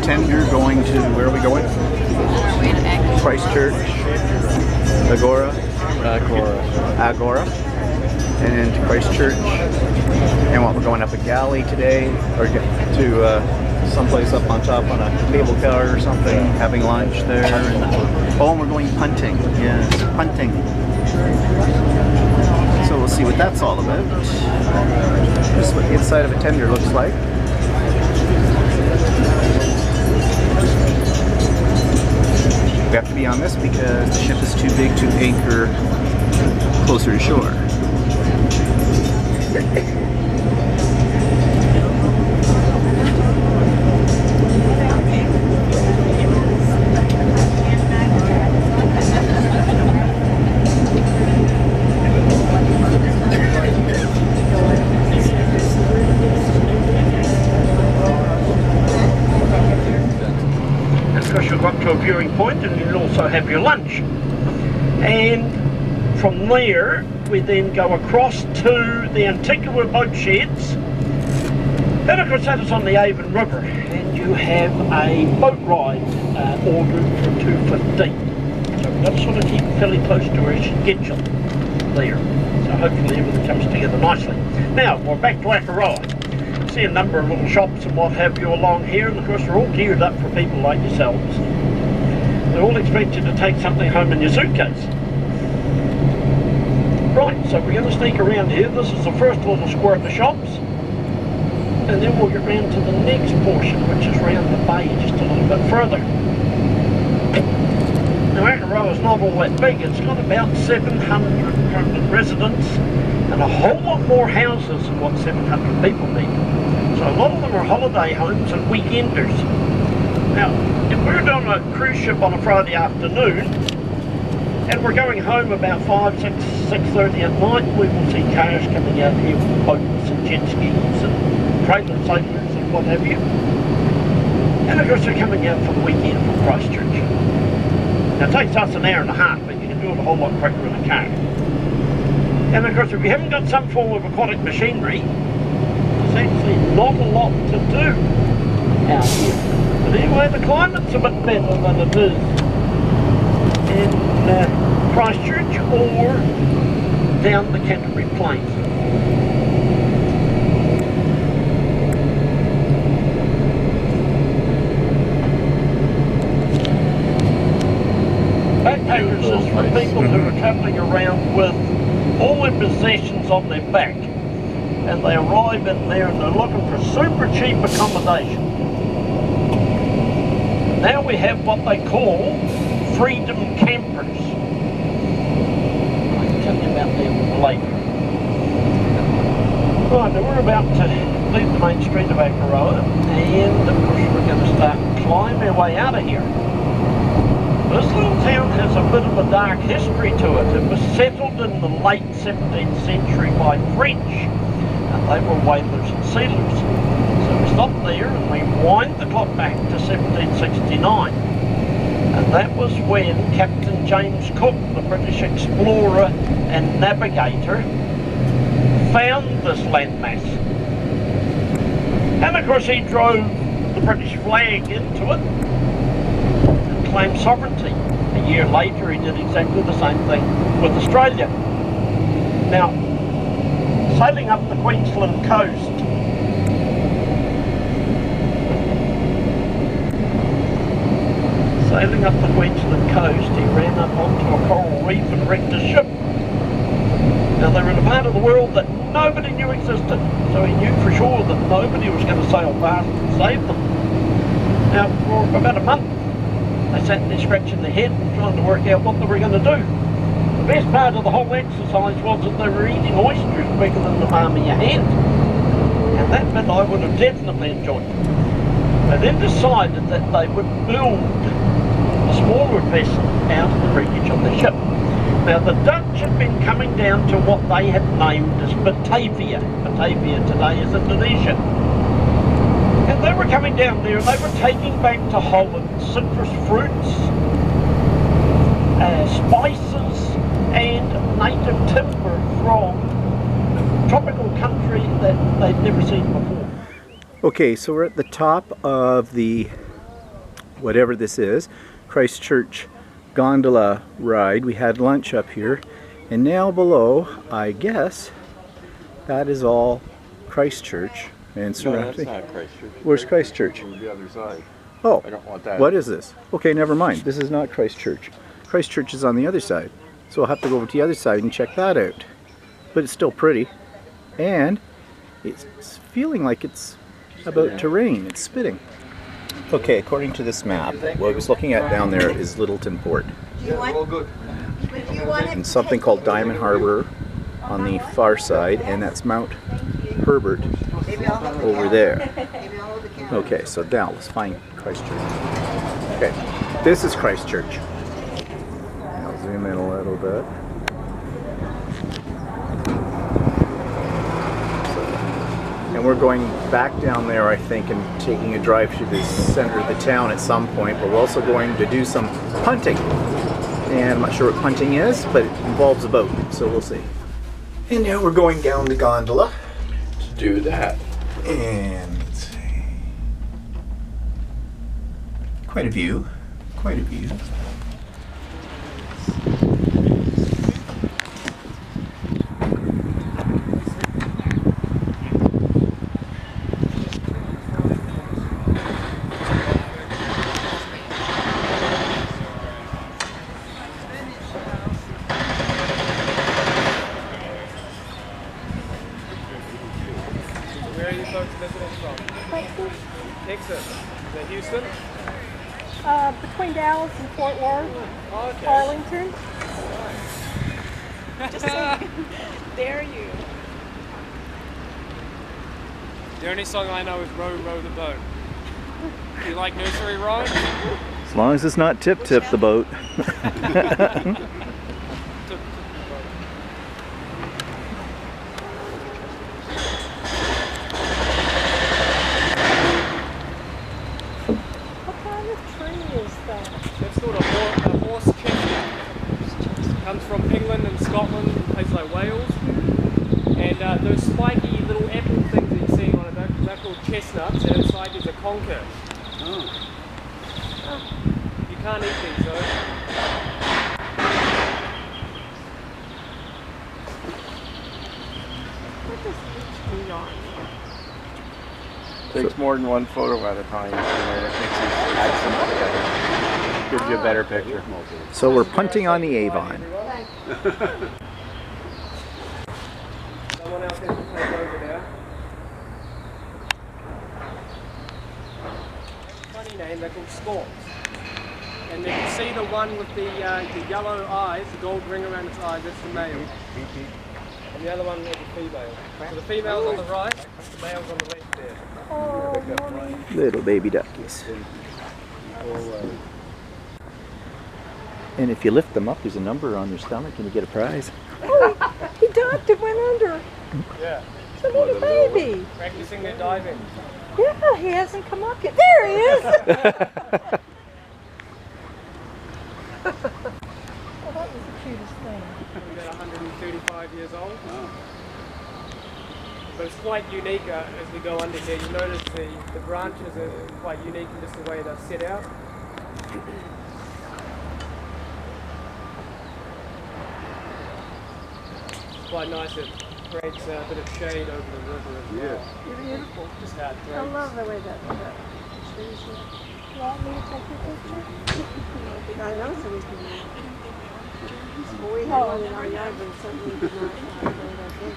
tender going to, where are we going? Christchurch, Agora, and Christchurch. And what, we're going up a galley today, or to someplace up on top on a cable car or something, having lunch there. And we're going punting. Yes, punting. So we'll see what that's all about. This is what the inside of a tender looks like. We have to be on this because the ship is too big to anchor closer to shore. To a viewing point, and you'll also have your lunch, and from there we then go across to the Antigua boat sheds, and of course that is on the Avon River, and you have a boat ride ordered for 2:15. So we've got to sort of keep fairly close to our schedule there, so hopefully everything comes together nicely. Now we're back to Akaroa. See a number of little shops and what have you along here, and of course they're all geared up for people like yourselves. They all expect you to take something home in your suitcase. Right, so we're going to sneak around here. This is the first little square of the shops, and then we'll get round to the next portion, which is round the bay just a little bit further. Now Akaroa is not all that big. It's got about 700 permanent residents and a whole lot more houses than what 700 people need. So a lot of them are holiday homes and weekenders. Now, if we're doing a cruise ship on a Friday afternoon, and we're going home about 6:30 at night, we will see cars coming out here with boats and jet skis and trailer sailors and what have you. And of course they're coming out for the weekend from Christchurch. Now it takes us an hour and a half, but you can do it a whole lot quicker in a car. And of course if you haven't got some form of aquatic machinery, there's actually not a lot to do out here. But anyway, the climate's a bit better than it is in Christchurch or down the Canterbury Plains. Backpackers is for people who are travelling around with all their possessions on their back, and they arrive in there and they're looking for super cheap accommodation. Now we have what they call freedom campers. I can tell you about them later. Right, now we're about to leave the main street of Akaroa, and of course we're going to start climbing our way out of here. This little town has a bit of a dark history to it. It was settled in the late 17th century by French, and they were whalers and sealers. So we stopped there and we wind the clock back to 1769. And that was when Captain James Cook, the British explorer and navigator, found this landmass. And of course he drove the British flag into it and claimed sovereignty. A year later he did exactly the same thing with Australia. Now, sailing up the Queensland coast, he ran up onto a coral reef and wrecked his ship. Now they were in a part of the world that nobody knew existed, so he knew for sure that nobody was going to sail past and save them. Now for about a month they sat there scratching their head and trying to work out what they were going to do. The best part of the whole exercise was that they were eating oysters bigger than the palm of your hand, and that bit I would have definitely enjoyed. They then decided that they would build a smaller vessel out of the wreckage of the ship. Now the Dutch had been coming down to what they had named as Batavia. Batavia today is Indonesia. And they were coming down there and they were taking back to Holland citrus fruits, spices and native timber from a tropical country that they'd never seen before. Okay, so we're at the top of the whatever this is, Christchurch gondola ride. We had lunch up here, and now below, I guess, that is all Christchurch and surrounding. No, that's not Christchurch. Where's Christchurch? On the other side. Oh, I don't want that. what is this? Okay, never mind. This is not Christchurch. Christchurch is on the other side. So I'll have to go over to the other side and check that out. But it's still pretty. And it's feeling like it's about to rain. It's spitting. Okay, according to this map, what I was looking at down there is Littleton Port. And something called Diamond Harbor on the far side, and that's Mount Herbert over there. Okay, so now let's find Christchurch. Okay, this is Christchurch. I'll zoom in a little bit. And we're going back down there, I think, and taking a drive to the center of the town at some point, but we're also going to do some punting. And I'm not sure what punting is, but it involves a boat, so we'll see. And now we're going down the gondola. To do that. And let's see. Quite a view. Quite a view. Where are you folks visiting from? Texas. Texas. Is that Houston? Between Dallas and Fort Worth, Oh, okay. Arlington. Just saying. Dare you. The only song I know is Row, Row the Boat. Do you like nursery rhymes? As long as it's not Tip Tip the boat. What kind of tree is that? That's called a horse chestnut. Comes from England and Scotland and places like Wales. And those spiky little apple things that you're seeing on it, they're called chestnuts, and inside is a conker. Oh. You can't eat these though. What does each be on? Takes more than one photo at a time. And then it makes you add some together. Gives you a better picture. So we're punting on the Avon. Someone else has to take over now. Funny name, they're called storks. And you can see the one with the yellow eyes, the gold ring around its eyes, that's the male. And the other one is the female. So the female's on the right, the male's on the left there. Oh, mommy. Little baby duckies. And if you lift them up, there's a number on their stomach and you get a prize. Oh, he dived and went under. Yeah. It's a little baby. Practicing their diving. Yeah, he hasn't come up yet. There he is. Oh, that was the cutest thing. About 135 years old. But it's quite unique as we go under here. You notice the branches are quite unique in just the way they're set out. It's quite nice. It creates a bit of shade over the river as well. You're beautiful. Just how it I drains. love the way that trees look. You want me to take your picture? I know so we can. Well, we had one in our yard, but suddenly did not that big.